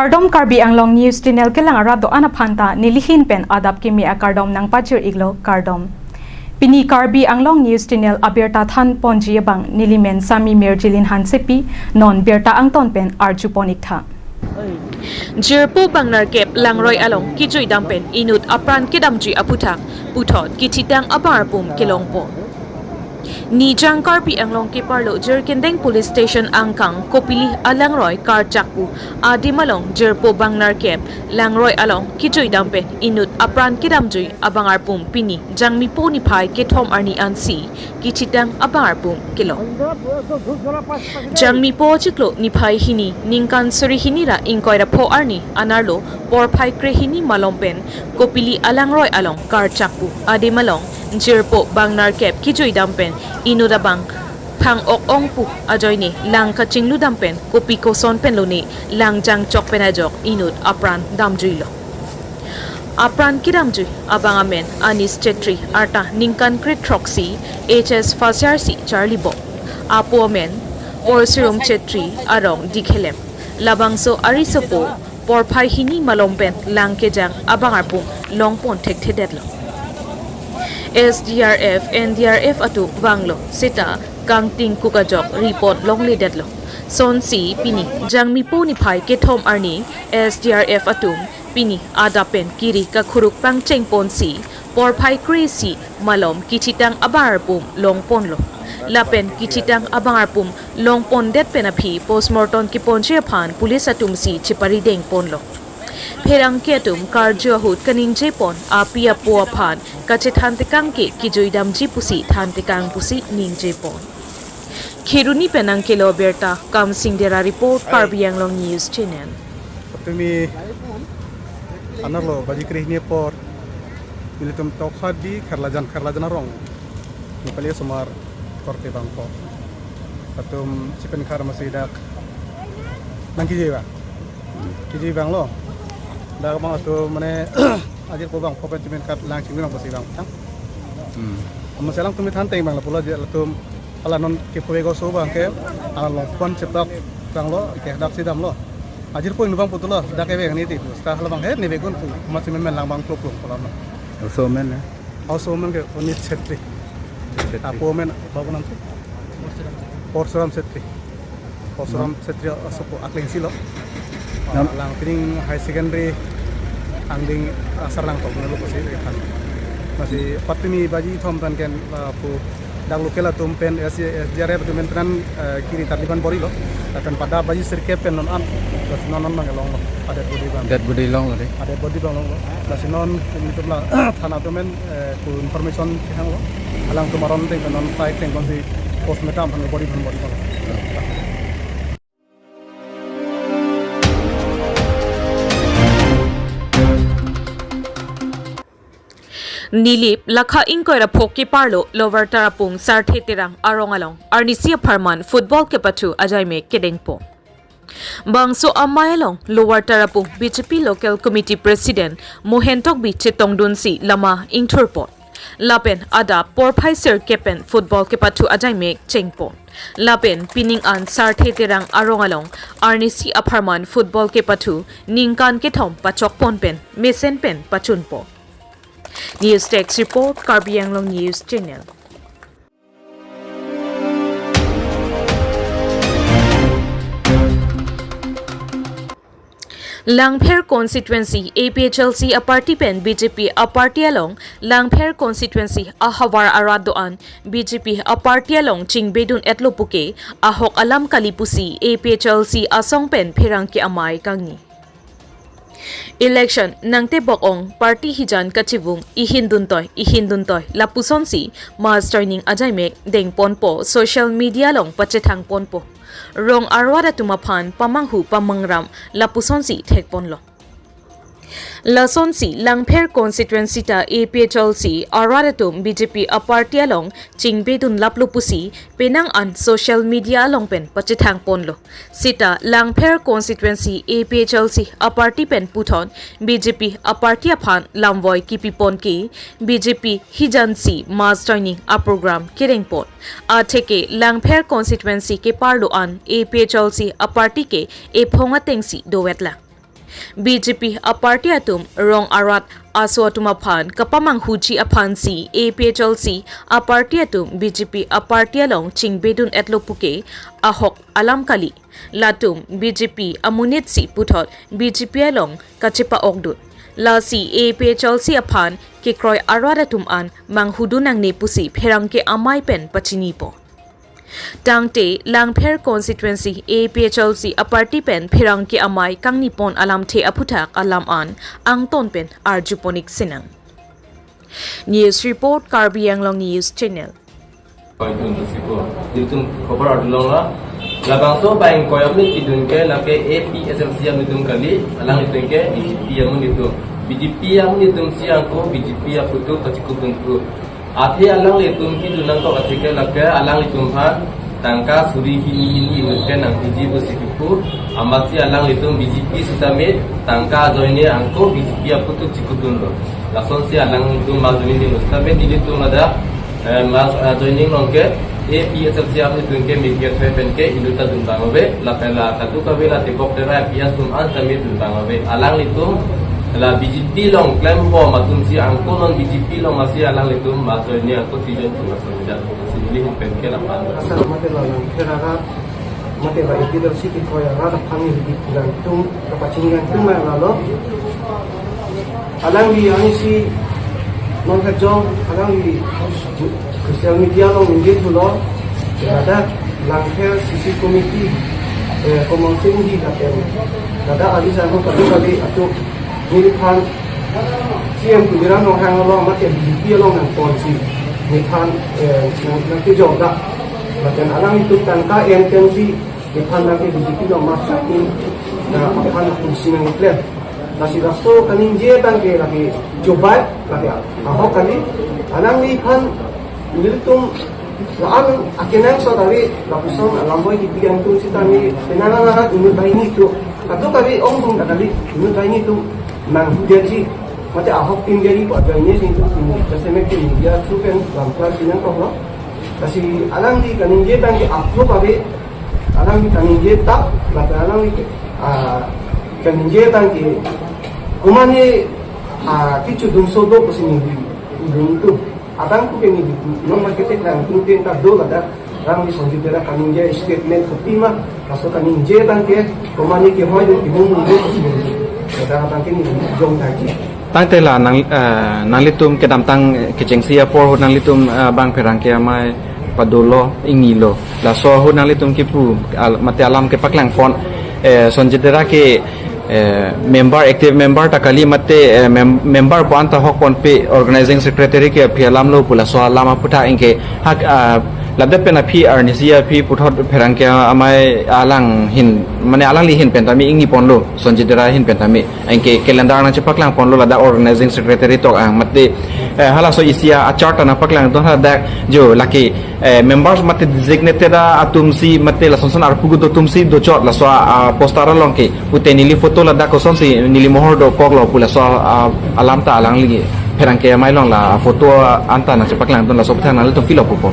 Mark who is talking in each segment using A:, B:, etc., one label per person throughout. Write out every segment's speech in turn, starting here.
A: Kardom Karbi Anglong News Channel ke lang arado ana phanta nilihin pen adap kimi a kardom nang pachir iglo kardom. Pini Karbi Anglong News Channel aberta than ponji bang nilimen sami merjilin hansepi non berta angton pen arjuponik tha.
B: Jirpo bangnar kep langroy along kijoy dampen inut apran kidamji aputak putot kititang abarpum kilongpo. Ni jang Karbi Anglong ke parlo Jirkendeng Police Station angkang kopili alangroy kar jakpu adi malong Jirpo bangnar kep langroy along kijoy dampen inut apran kidamji abangarpum pini jangmi poni pai ketom arni ansi kititang abarpum kilong. Jangmi po chiklo ni pai hini ningkan suri hinira ingkoira po arni anarlo por pai kre hini malompen kopili alangroy along kar jakpu adi malong Jirpo bangnar kep kijoy dampen inuda bang pang ok pu ajoy ni lang kachinglu dampen kopi ko son pen lo ni lang jang chok penajok inut apran damjuy lo. Apran kiramjuy abang amen anis chetri arta ningkan krit troxy HS Fasarsi Charlie Bo apo amen or sirum chetri arong dikhelem labangso arisopo por pai hini malompen lang kejang abang arpum longpon tek thedetlo. SDRF NDRF atu banglo sita kangting kukajok report longli detlo son si pini jangmi poni pai ketom arni SDRF atum pini adapen kiri ka khuruk pangcheng pon si por pai crazy malom kichitang abarpum longpon lo lapen kichitang abangarpum longpon det penapi postmortem ki ponche phan police atum si chipari deng pon lo. Perang ketum karjo hut kaning jepon apia po phan kache thantikang ke kijoy damji pusi thantikang pusi ning jepon. Khiruni penang kilo berta kam singdera report Karbi Anglong News Channel.
C: Tumi anarlo bajikri ni por militum tokhad di kharlajan rong nipali sumar korte bangko atum sipen khar masidak nang kiji bang lo dah bang tu mana ajar ko bang popen cimen kat lang cimen bang pasi bang masalang tumi thantai bang la pula je latum ala non ke poego so bang ke ala lo pon cepak bang lo ke dak sidam lo ajar ko bang putulo dak ke ni ti sta hala bang he ni begun tu masih men lang bang pluk pola ma also men ke oni chetri apo men babu nam porsuram chetri asopo akling silo lang pining high secondary angding asar lang to lu pasi kan masih patini baji thom tan ken pu dang lokela tumpen SDRF tumentran kiri taliban bori lo akan pada baji sirke pen non an non mangelong lo ada body long lo masih non mitula thana tumen ku information hang lo alang tumaron teng non fight teng konsi postmortem han body lo
B: Nilip lakha ingkoira phoki parlo lower tarapung sarthe terang arong along arnisia pharman football ke patu ajai me kedengpo bangso amayalong lower tarapung BJP local committee president Mohentok bi chetongdun si lama ingthurpot lapen ada porphaiser kepen football ke patu ajai me chengpo lapen pining an sarthe terang arong along arnisi apharman football ke patu ningkan ke thom pachok pon pen mesen pen pachunpo. News Text Report Karbi Anglong News Channel. Langpher constituency APHLC a party pen BJP a party along Langpher constituency a hawar aradoan BJP a party along Chingbedun etlopuke a hok alam kalipusi APHLC a songpen pherangki amai kangni. Election nang te bokong party hijan kachibung ihindun toy lapuson si mas joining ajai mek deng ponpo social media long pachethang ponpo rong arwada tumaphan pamanghu pamangram lapuson si thekpon lo Lasonsi Langpher constituency ta APHLC arwadatum BJP a party along Chingbedun laplupusi penang an social media along pen pachithang ponlo sita Langpher constituency APHLC a party pen puthon BJP a party aphan lamvoi kipipon ki BJP hijansi mas joining a program kirengpot a theke Langpher constituency ke parlo an APHLC a party ke e phonga tengsi dowetla BJP a party atum rong arat aso atuma phan kapamang huji aphan si APHLC a party atum BJP a party along chingbedun etlopuke ahok alam kali latum BJP amunit si puthot BJP along kachipa ogdut la si APHLC aphan ke kroy arat atum an manghudunang ne pusi pherangke amai pen pachini po Tangte Langpher constituency APHLC a party pen phirang ki amai kangni pon alam the aputhak alam an angton pen arjuponik sinang. News report Karbi Anglong News Channel.
D: Ditum khobor adulong la labang so baing koyam ni kidun ke la ke APSMC am ditum kali alang itun ke BJP am ditum BJP am ditum siang ko BJP aputu kachikutun ku Athi alang litum ki dunang ko atike lake alang litum phan tangka suri ki ini nutken ang biji busiku amasi alang litum BJP sutamit tangka joini angko BJP aputu cikutun lo lason si alang litum mazuni ni mustabe di litum ada mas joining longke APSLC am litum ke media pen ke iluta dun bangobe la pela katu kabela tipok tera pias tum an tamit dun bangobe alang litum la BJP long claim bo matum si angko non BJP long masih alang litum maso ini angko tijon tu maso tidak sini pen ke la pan
E: asal mate la lang keraga mate ba ikidar siki ko ya rada phani di pulang tum kapachingan tum ma lalo alang bi ani si non ka jong alang bi social media long ingi tulo ada langker sisi komiti komonsing di katen ada ali sa ko kali atau Nilpan siam kuliran orang hang long mati BJP long nang polisi Nilpan nang tujuh dah macam alang itu tangka intensi Nilpan lagi BJP long masakin na akan polisi nang iklan nasi raso kanin je tangke lagi coba lagi ahok kali alang Nilpan niltum Laan akhirnya saudari lapisan lambai di piang tu si tani penangan larat ini bayi itu atau kali tum kali ini bayi itu nang jadi macam ahok tim jadi buat jadinya sih ini jadi macam media tu kan lampar siang kau lah kasi alang di kaninje tang ke upload kali alang di kaninje tak macam alang di kaninje tang ke kumani kicu dun sodo pasini dun tu adang ku kini nomor kita kan tu kan tak do ada orang di sonjidera kaninje statement ketima masuk kaninje tang ke kumani ke hoy di bumbu pasini
F: Tang tela nang litum ke damtang ke jengsia por nang litum bang perang ke amai padulo ingilo la so ho nang litum ki pu mate alam ke paklang fon sonjidera ke member active member takali mate member pon ta hok pon pe organizing secretary ke phialam lo pula so lama puta ingke hak labda pena PR ni sia pi puthot pherang ke amai alang hin mane alang li hin pentami ingni ponlo sonjidera hin pentami angke calendar na chapaklang ponlo lada organizing secretary to ang mate hala so isia achart na paklang to hada jo laki members mate designated atumsi mate la sonson arpugu do tumsi do chot la so postara longke puteni li foto lada ko sonsi nili mohor do koklo pula so alam ta alang li pherang ke amai long la foto anta na chapaklang to la so thana le to filo popo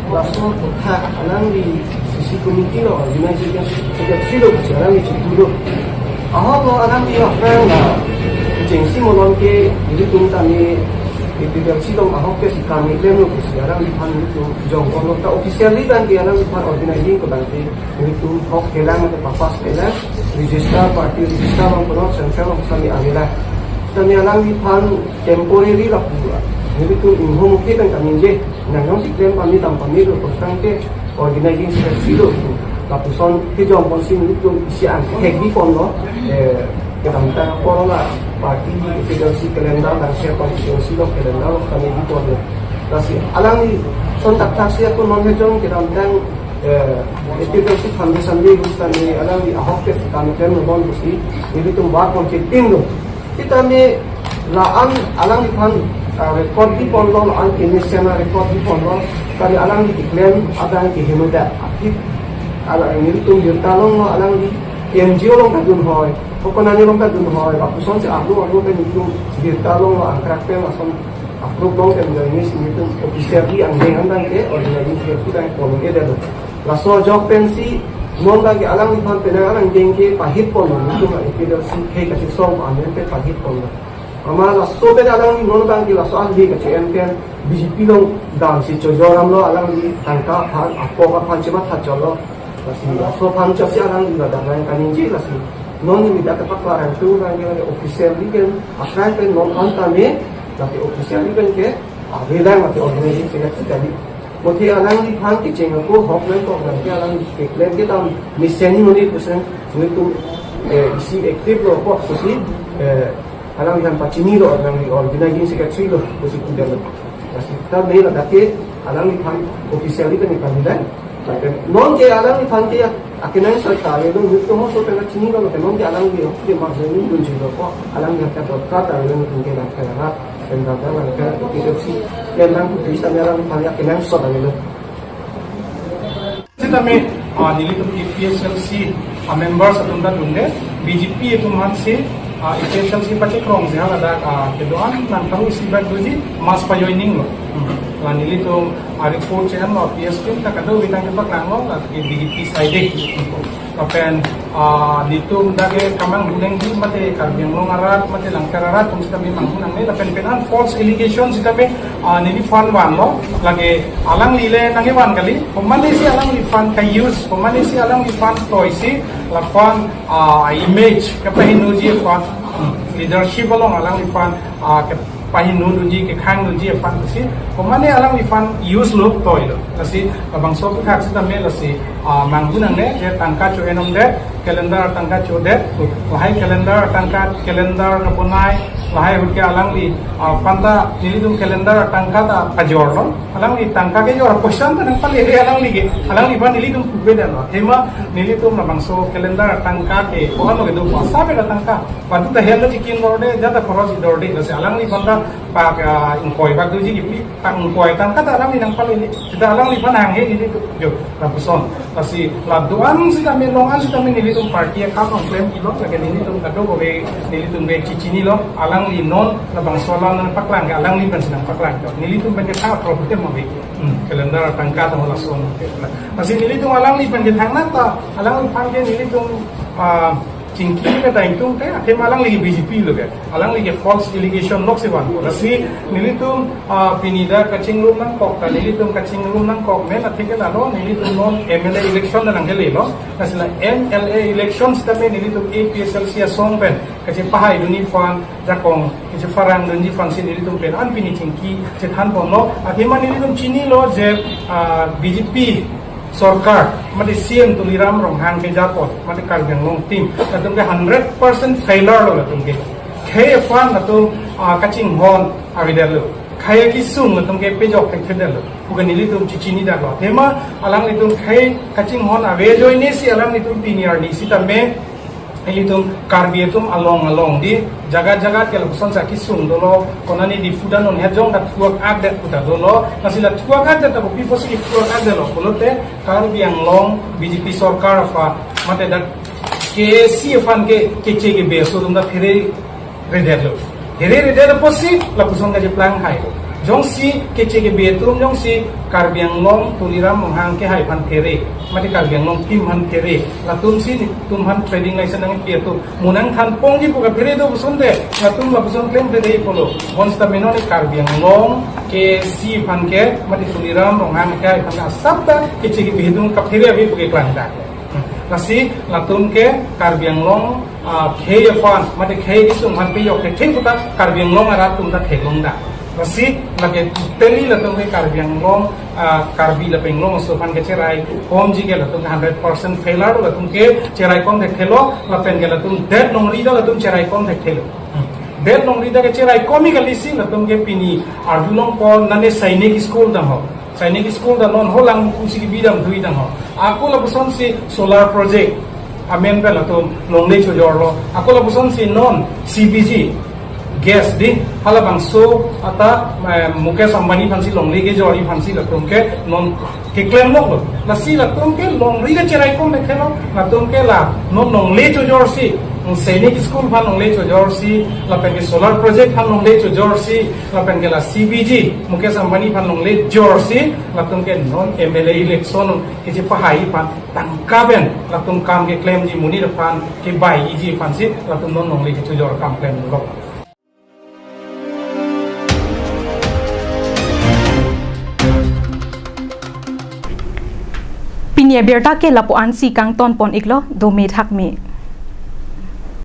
E: langsung hak alang di sisi komiti lo organization sejak silo kasi alang di cipulo ahok lo alang di orang na jengsi molon ke jadi tum kami itu dari silo ahok ke si kami klaim lo kasi alang di pan itu jong kalau tak officially dan di alang di pan organizing ko bangte itu hok kelang atau papas kelang register party register orang penuh sensor orang kami amilah kami alang di pan temporary lah pula jadi tu inhom ke dan kami je nang si klaim kami tanpa miru pasang ke organizing silo lapuson ke jom ponsin itu siang hegi fondo ke tamta corona party ke si kalendar dan share party silo kalendar kami di fondo kasi alang ni son tak taksi aku non jom ke tamtang itu si foundation ni gustani alang ni ahok ke kami kan non busi ini tu bar pon ke tindo kita ni laan alang di pan record di pondol an inisiana record di pondol kali alang di claim ada yang kehimuda aktif ala ini tu dirtalong alang di NGO long kadun hoy pokonani long kadun hoy aku son si aku kan itu dirtalong angkrak pe langsung approve long kan ini sini tu officially ang dengan dan ke organisasi itu dan komite dah laso jok pensi non bagi alang di pan pena alang dengke pahit pon itu nggak itu si ke kasih som amen pe pahit pon ama la so pe alang di non bagi la so an di kasih ken BJP long dan si cojoram lo alang di tangka pan apa ka pan cuma tak jolo si la so pan si alang di ada yang kanin ji la si non ni tidak tepat larang tu bagi official di kan akan pe non antame tapi official di kan ke aveda mati organisasi sekat jadi Mesti alang di pan kicing aku hok lain kok nanti alang lain kita misalnya muni pesan itu isi aktif loh kok sih alang yang pacini loh alang di organisasi sekretari loh mesti kuda loh. Masih kita main ada ke alang di pan official itu nih kandidat. Non ke alang di pan ke akhirnya saya tahu itu itu mau soal pacini loh non ke alang di oke maksudnya itu juga kok alang yang kita kata alang itu kita nak dan kata mereka itu sih yang nanti bisa merang banyak yang soal itu.
C: Kita nilai tu PSLC members atau tunde BJP itu masih PSLC pacik rong sih ada kedoan nanti isi bagi mas payoining loh. Nilai tu report chan loh PSLC tak ada kita kita langlo lagi BJP side kapan dito dage kamang buneng di mate karbiang longarat mate langkararat kung sita memang hunang ni lapen penan false allegations sita me nili fan wan lo lagi alang lile nangi wan kali pemane si alang li fan kay use pemane si alang li fan toy si la fan image kapahinuji fan leadership along alang li fan pahinu duji ke khang duji fan si pemane alang li fan use lo toy lo kasi abang so khak sita me lasi mangunang ne je tangka cho enom de calendar tangka cho de lahai calendar tangka calendar kapunai lahai hutke alang li panda nilidum calendar tangka ta pajor lo alang li tangka ke jor posan ta nang pali alang li ban nilidum beda lo tema nilidum na bangso calendar tangka ke kohan lo ke do pasa beda tangka patu ta helo jikin dorde jata khoros dorde lase alang li banda pa inkoi bag duji ki tang koi tangka ta alang li nang pali kita alang li ban hang he ni jo rapuson kasi laduan si kami longan si kami nilitum party account claim kilo lagi nilitum kado gobe nilitum be cicini lo alang li non na bangsolan na paklang alang li ban sinang paklang nilitum ban ka property mo be kalendar tangka ta wala son kasi nilitum alang li ban thang na ta alang li pan ke nilitum cingki ka ta itung te ate malang li BJP lo ke alang li false allegation nok se wan kasi nilitum pinida kaching room nang kok ta nilitum kaching room nang kok men ate ke la lo nilitum non MLA election na nang le lo kasi la MLA elections ta men nilitum APSLC song pen kasi pahay duni fan jakong kasi farang duni fan si nilitum pen an pini cingki se than pon lo ate man nilitum chini lo je BJP Sorkar, mati CM tuliram rong hang ke japot, mati karbiang long team, latung ke 100% failure lo latung ke. Kaya fan latung kacing hon avidel lo, kaya kisung latung ke pejok tekdel lo, bukan ini tum cicini dah lo. Tema alang litung kaya kacing hon avejo ini si alang litung piniar di si tambe ilitum karbiatum along di jaga-jaga ke lusan sa kisung dolo konani di fudan on hejong kat tuak ada puta dolo nasila tuak ada ta bupi posi tuak ada lo kolote karbiang long BJP Sorkar fa mate dak ke si fan ke kece ke beso dum da phere redelo posi la kusong ka je plan hai jong si kece ke betum jong si karbiang long tuliram menghang ke hai pan phere mati karbiang long tim han phere latum si tum han trading license nang pie tu munang than pong ji buka phere do busunde latum la busun claim phere polo once the menone karbiang long ke si pan ke mati tuliram menghang ke hai pan asapta kece ke betum ka phere abi buke klanda nasi latum ke karbiang long kheye fan mati kheye isung han pe yok ke thing puta karbiang long ara tum ta thegong da Masih lagi teli latung ke karbiang long karbi lapeng long sopan ke cerai kom ji ke latung 100% failure latung ke cerai kom dek thelo lapen ke latung dead long rida latung cerai kom dek thelo dead long rida ke cerai komi kali si latung ke pini arjulong ko nane sainik school dam ho sainik school dam non holang kusi bidam dui dam ho aku la buson si solar project amen pe latung long le chojor aku la buson si non CBG gas di halabang so ata Mukesh Ambani phansi longli ke jori phansi latung ke non ke claim lo la si latung ke longri ke cherai kom de khelo latung ke la non longli cho jor si
G: सैनिक स्कूल फान नंगले चो जॉर्सी लापेन के solar project फान नंगले चो जॉर्सी लापेन के ला सीबीजी मुकेश अंबानी फान नंगले जॉर्सी लातुम के नॉन एमएलए इलेक्शन के जे पहाई फान तंकाबेन लातुम काम के क्लेम जी मुनी फान के बाई जी फान से लातुम नॉन नंगले के चो जॉर काम क्लेम लो
A: Pinia berta ke lapuan si kang ton pon iklo do me thak me